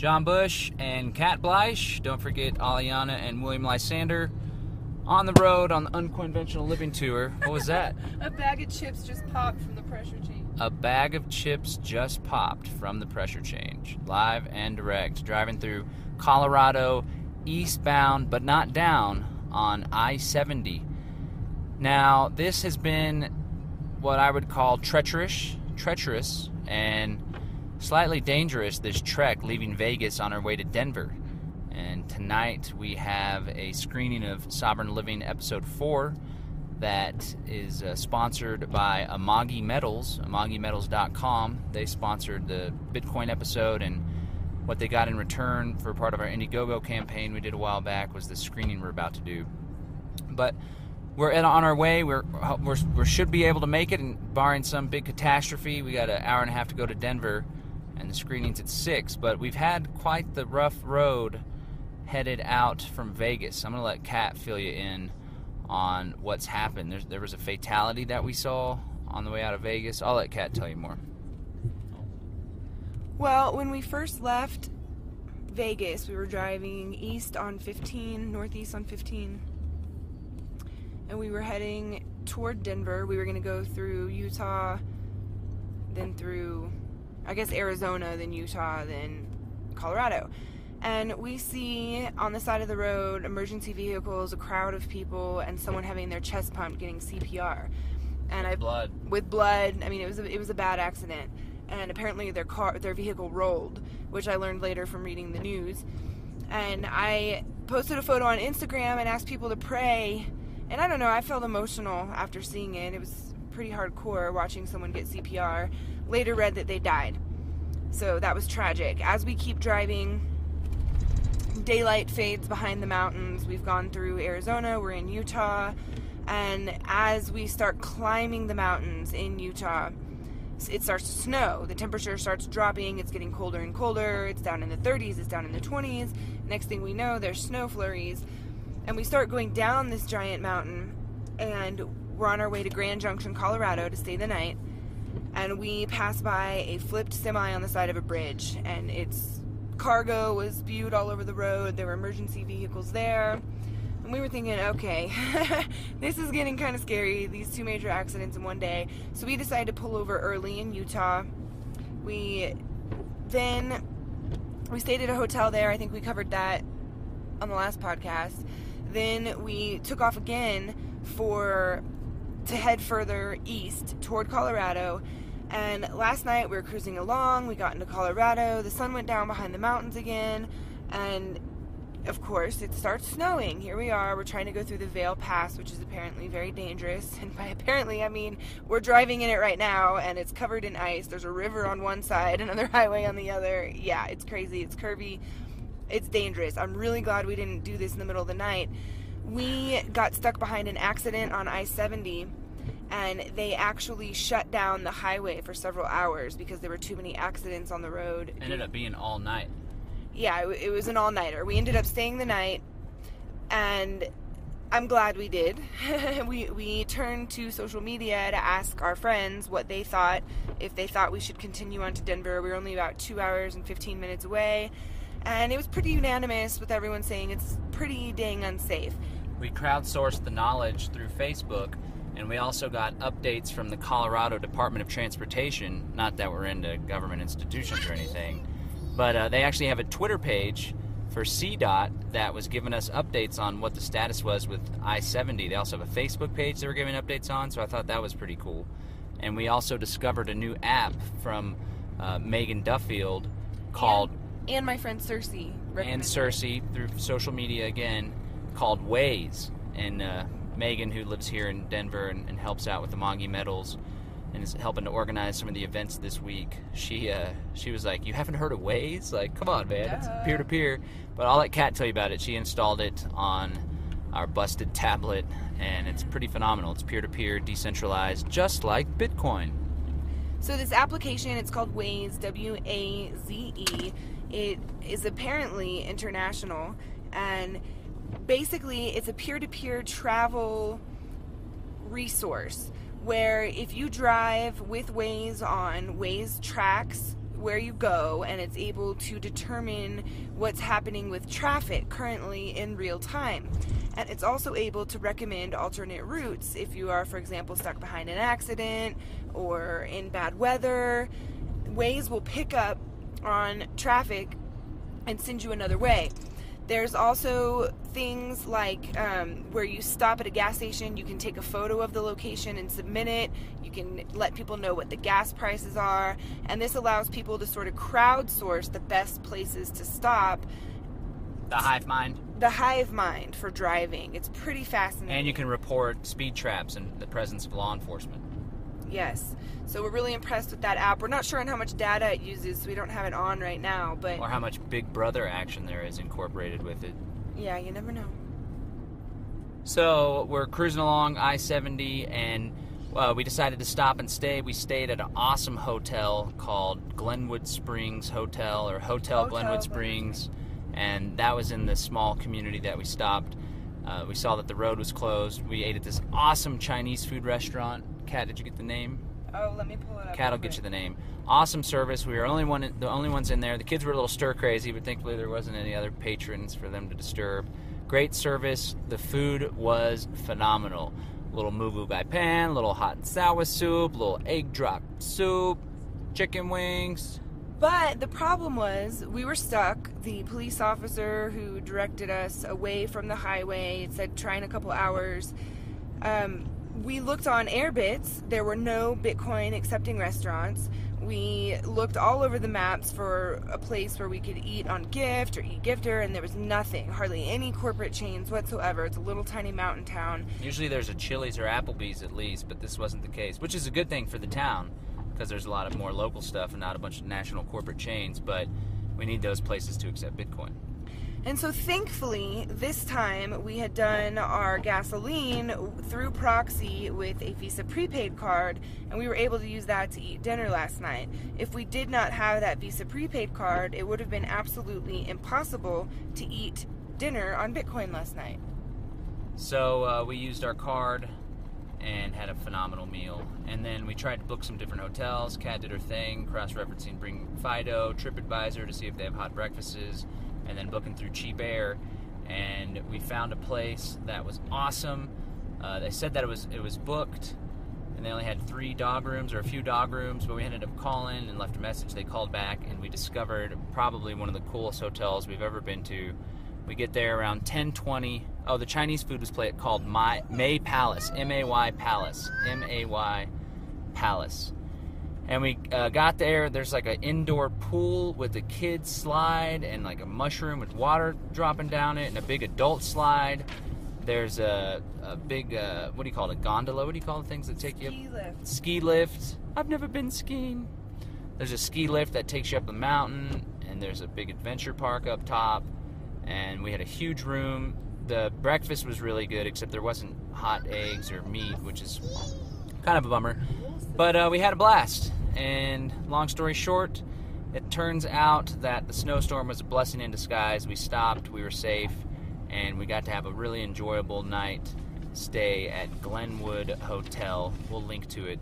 John Bush and Kat Bleish. Don't forget Aliana and William Lysander on the road on the Uncoinventional Living Tour. What was that? A bag of chips just popped from the pressure change. A bag of chips just popped from the pressure change. Live and direct. Driving through Colorado, eastbound but not down on I-70. Now, this has been what I would call treacherous, and slightly dangerous, this trek leaving Vegas on our way to Denver. And tonight we have a screening of Sovereign Living Episode 4 that is sponsored by Amagi Metals, AmagiMetals.com. They sponsored the Bitcoin episode, and what they got in return for part of our Indiegogo campaign we did a while back was the screening we're about to do. But we're on our way. We should be able to make it, and barring some big catastrophe, we got an hour and a half to go to Denver, and the screening's at 6. But we've had quite the rough road headed out from Vegas. I'm going to let Kat fill you in on what's happened. There was a fatality that we saw on the way out of Vegas. I'll let Kat tell you more. Well, when we first left Vegas, we were driving east on 15, northeast on 15, and we were heading toward Denver. We were going to go through Utah, then through, I guess, Arizona, then Utah, then Colorado. And we see on the side of the road emergency vehicles, a crowd of people, and someone having their chest pumped, getting CPR. And with blood. I mean, it was a bad accident. And apparently their vehicle rolled, which I learned later from reading the news. And I posted a photo on Instagram and asked people to pray. And I don't know, I felt emotional after seeing it. It was pretty hardcore watching someone get CPR. Later read that they died. So that was tragic. As we keep driving, daylight fades behind the mountains. We've gone through Arizona, we're in Utah. And as we start climbing the mountains in Utah, it starts to snow. The temperature starts dropping. It's getting colder and colder. It's down in the 30s. It's down in the 20s. Next thing we know, there's snow flurries. And we start going down this giant mountain, and we're on our way to Grand Junction, Colorado to stay the night. And we pass by a flipped semi on the side of a bridge, and its cargo was spewed all over the road. There were emergency vehicles there. And we were thinking, okay, this is getting kind of scary, these 2 major accidents in one day. So we decided to pull over early in Utah. We stayed at a hotel there. I think we covered that on the last podcast. Then we took off again to head further east toward Colorado. And last night we were cruising along. We got into Colorado. The sun went down behind the mountains again. And of course, it starts snowing. Here we are. We're trying to go through the Vail Pass, which is apparently very dangerous. And by apparently, I mean we're driving in it right now, and it's covered in ice. There's a river on one side, another highway on the other. Yeah, it's crazy. It's curvy. It's dangerous. I'm really glad we didn't do this in the middle of the night. We got stuck behind an accident on I-70, and they actually shut down the highway for several hours because there were too many accidents on the road. It ended up being all night. Yeah, it was an all-nighter. We ended up staying the night, and I'm glad we did. we turned to social media to ask our friends what they thought, if they thought we should continue on to Denver. We were only about 2 hours and 15 minutes away, and it was pretty unanimous with everyone saying it's pretty dang unsafe. We crowdsourced the knowledge through Facebook, and we also got updates from the Colorado Department of Transportation. Not that we're into government institutions or anything, but they actually have a Twitter page for CDOT that was giving us updates on what the status was with I-70. They also have a Facebook page they were giving updates on, so I thought that was pretty cool. And we also discovered a new app from Megan Duffield called... And my friend Cersei. And Cersei, through social media again, called Waze. And Megan, who lives here in Denver and helps out with the Amagi Metals and is helping to organize some of the events this week, she was like, you haven't heard of Waze? Like, come on, man, it's peer-to-peer. But I'll let Kat tell you about it. She installed it on our busted tablet, and it's pretty phenomenal. It's peer-to-peer, decentralized, just like Bitcoin. So this application, it's called Waze, W-A-Z-E. It is apparently international, and basically it's a peer-to-peer travel resource where if you drive with Waze on, Waze tracks where you go, and it's able to determine what's happening with traffic currently in real time. And it's also able to recommend alternate routes if you are, for example, stuck behind an accident or in bad weather. Waze will pick up on traffic and send you another way. There's also things like where you stop at a gas station, you can take a photo of the location and submit it. You can let people know what the gas prices are, and this allows people to sort of crowdsource the best places to stop. The hive mind. The hive mind for driving. It's pretty fascinating. And you can report speed traps and the presence of law enforcement. Yes. So we're really impressed with that app. We're not sure on how much data it uses, so we don't have it on right now, but... Or how much Big Brother action there is incorporated with it. Yeah, you never know. So we're cruising along I-70, and we decided to stop and stay. We stayed at an awesome hotel called Glenwood Springs Hotel, or Hotel Glenwood Springs, and that was in the small community that we stopped. We saw that the road was closed. We ate at this awesome Chinese food restaurant. Kat, did you get the name? Oh, let me pull it up. Kat will get you the name. Awesome service. We were the only ones in there. The kids were a little stir crazy, but thankfully there wasn't any other patrons for them to disturb. Great service. The food was phenomenal. Little mugu gai pan, little hot and sour soup, little egg drop soup, chicken wings. But the problem was we were stuck. The police officer who directed us away from the highway said try in a couple hours. We looked on Airbits. There were no Bitcoin accepting restaurants. We looked all over the maps for a place where we could eat on Gift or eGifter, and there was nothing. Hardly any corporate chains whatsoever. It's a little tiny mountain town. Usually there's a Chili's or Applebee's at least, but this wasn't the case, which is a good thing for the town because there's a lot of more local stuff and not a bunch of national corporate chains, but we need those places to accept Bitcoin. And so thankfully, this time we had done our gasoline through proxy with a Visa prepaid card, and we were able to use that to eat dinner last night. If we did not have that Visa prepaid card, it would have been absolutely impossible to eat dinner on Bitcoin last night. So we used our card and had a phenomenal meal. And then we tried to book some different hotels. Kat did her thing, cross-referencing Bring Fido, TripAdvisor to see if they have hot breakfasts, and then booking through Cheap Air, and we found a place that was awesome. They said that it was booked, and they only had 3 dog rooms or a few dog rooms, but we ended up calling and left a message. They called back, and we discovered probably one of the coolest hotels we've ever been to. We get there around 10:20. Oh, the Chinese food was called May Palace, M-A-Y Palace, M-A-Y Palace. And we got there. There's like an indoor pool with a kid's slide and like a mushroom with water dropping down it and a big adult slide. There's a big, what do you call it, a gondola? What do you call the things that take you up? Ski lift. Ski lift. I've never been skiing. There's a ski lift that takes you up the mountain, and there's a big adventure park up top. And we had a huge room. The breakfast was really good, except there wasn't hot eggs or meat, which is kind of a bummer. But we had a blast, and long story short, it turns out that the snowstorm was a blessing in disguise. We stopped, we were safe, and we got to have a really enjoyable night stay at Glenwood Hotel. We'll link to it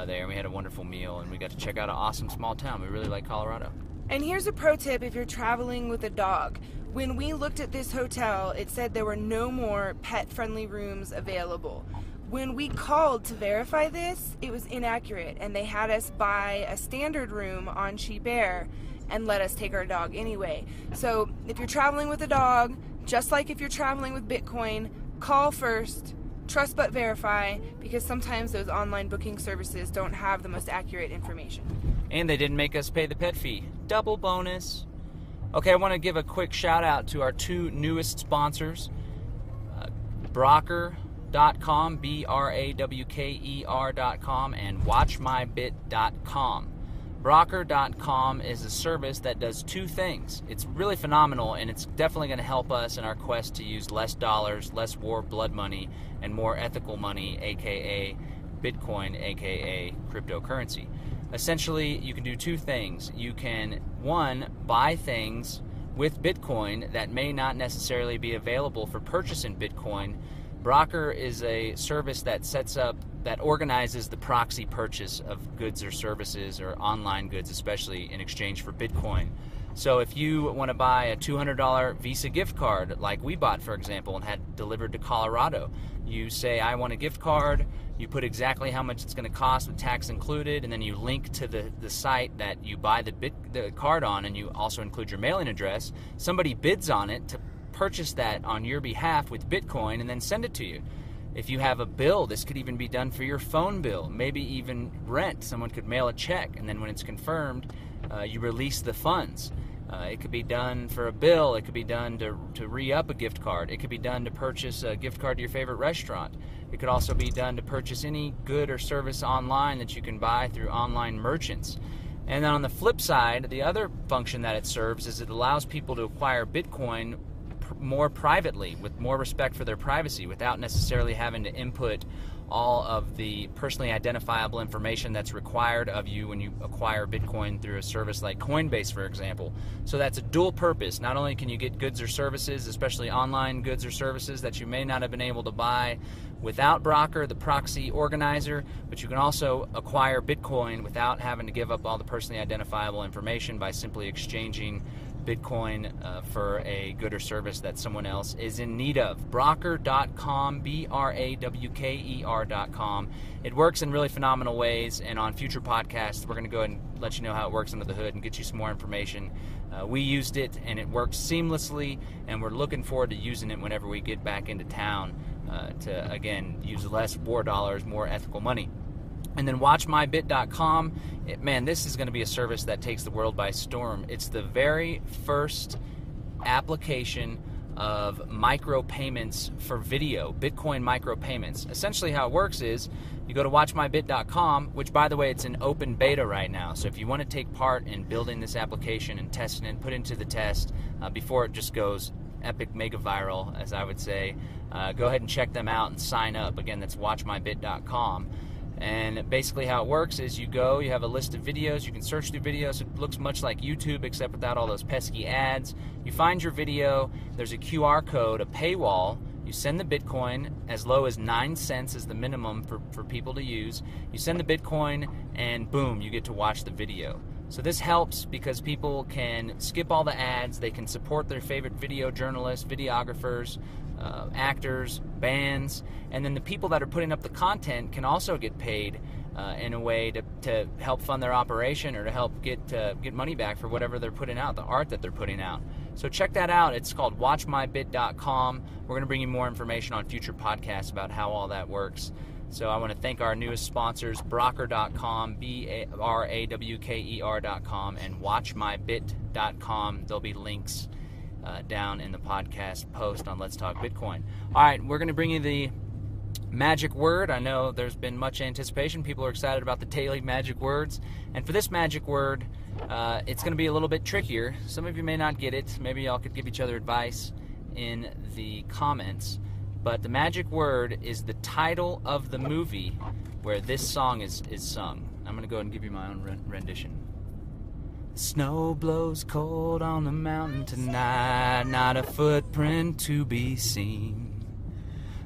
there. We had a wonderful meal, and we got to check out an awesome small town. We really like Colorado. And here's a pro tip if you're traveling with a dog. When we looked at this hotel, it said there were no more pet-friendly rooms available. When we called to verify this, it was inaccurate, and they had us buy a standard room on Cheap Air and let us take our dog anyway. So if you're traveling with a dog, just like if you're traveling with Bitcoin, call first, trust but verify, because sometimes those online booking services don't have the most accurate information. And they didn't make us pay the pet fee. Double bonus. Okay, I want to give a quick shout out to our 2 newest sponsors, Broker.com, BRAWKER.com, and WatchMyBit.com. Broker.com is a service that does 2 things. It's really phenomenal, and it's definitely going to help us in our quest to use less dollars, less war blood money, and more ethical money, aka Bitcoin, aka cryptocurrency. Essentially, you can do 2 things. You can, 1, buy things with Bitcoin that may not necessarily be available for purchase in Bitcoin. Broker is a service that sets up that organizes the proxy purchase of goods or services, or online goods especially, in exchange for Bitcoin. So if you want to buy a $200 Visa gift card, like we bought, for example, and had delivered to Colorado, you say, I want a gift card, you put exactly how much it's going to cost with tax included, and then you link to the site that you buy the card on, and you also include your mailing address. Somebody bids on it to purchase that on your behalf with Bitcoin and then send it to you. If you have a bill, this could even be done for your phone bill, maybe even rent. Someone could mail a check, and then when it's confirmed, you release the funds. It could be done for a bill. It could be done to re-up a gift card. It could be done to purchase a gift card to your favorite restaurant. It could also be done to purchase any good or service online that you can buy through online merchants. And then on the flip side, the other function that it serves is it allows people to acquire Bitcoin more privately, with more respect for their privacy, without necessarily having to input all of the personally identifiable information that's required of you when you acquire Bitcoin through a service like Coinbase, for example. So that's a dual purpose. Not only can you get goods or services, especially online goods or services that you may not have been able to buy without Broker, the proxy organizer, but you can also acquire Bitcoin without having to give up all the personally identifiable information by simply exchanging Bitcoin for a good or service that someone else is in need of. Broker.com, BRAWKER.com. It works in really phenomenal ways, and on future podcasts, we're going to go ahead and let you know how it works under the hood and get you some more information. We used it, and it works seamlessly, and we're looking forward to using it whenever we get back into town to, again, use less war dollars, more ethical money. And then WatchMyBit.com, man, this is going to be a service that takes the world by storm. It's the very first application of micropayments for video, Bitcoin micropayments. Essentially how it works is you go to WatchMyBit.com, which, by the way, it's in open beta right now. So if you want to take part in building this application and testing it, put it into the test before it just goes epic mega viral, as I would say, go ahead and check them out and sign up. Again, that's WatchMyBit.com. And basically how it works is you have a list of videos, you can search through videos. It looks much like YouTube except without all those pesky ads. You find your video, there's a QR code, a paywall. You send the Bitcoin, as low as 9 cents is the minimum for people to use. You send the Bitcoin and boom, you get to watch the video. So this helps because people can skip all the ads, they can support their favorite video journalists, videographers, actors, bands, and then the people that are putting up the content can also get paid in a way to help fund their operation or to help get money back for whatever they're putting out, the art that they're putting out. So check that out. It's called WatchMyBit.com. We're going to bring you more information on future podcasts about how all that works. So I want to thank our newest sponsors, Broker.com, BRAWKER.com, and WatchMyBit.com. There'll be links down in the podcast post on Let's Talk Bitcoin. All right, we're going to bring you the magic word. I know there's been much anticipation. People are excited about the daily magic words. And for this magic word, it's going to be a little bit trickier. Some of you may not get it. Maybe y'all could give each other advice in the comments. But the magic word is the title of the movie where this song is sung. I'm going to go ahead and give you my own rendition. Snow blows cold on the mountain tonight, not a footprint to be seen.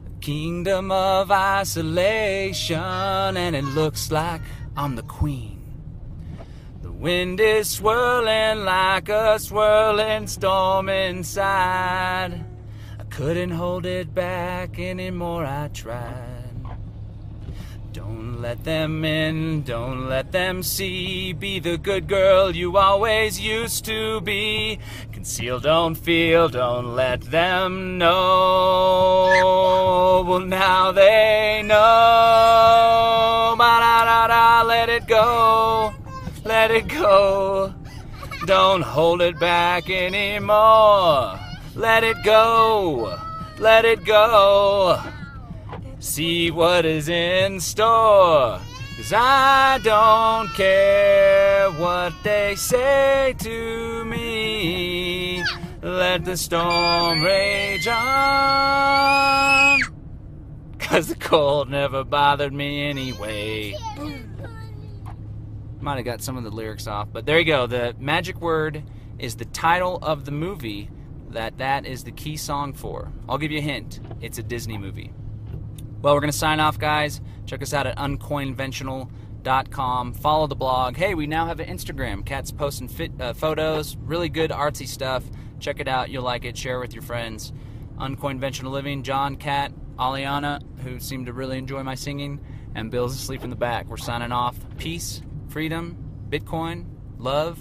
A kingdom of isolation, and it looks like I'm the queen. The wind is swirling like a swirling storm inside. I couldn't hold it back anymore, I tried. Don't let them in, don't let them see. Be the good girl you always used to be. Conceal, don't feel, don't let them know. Well, now they know. Ba-da-da-da, let it go, let it go. Don't hold it back anymore. Let it go, let it go. See what is in store, 'cause I don't care what they say to me. Let the storm rage on, 'cause the cold never bothered me anyway. Might have got some of the lyrics off, but there you go. The magic word is the title of the movie that is the key song for. I'll give you a hint. It's a Disney movie. Well, we're going to sign off, guys. Check us out at uncoinventional.com. Follow the blog. Hey, we now have an Instagram. Kat's posting photos, really good artsy stuff. Check it out. You'll like it. Share it with your friends. Uncoinventional Living, John, Kat, Aliana, who seem to really enjoy my singing, and Bill's asleep in the back. We're signing off. Peace, freedom, Bitcoin, love,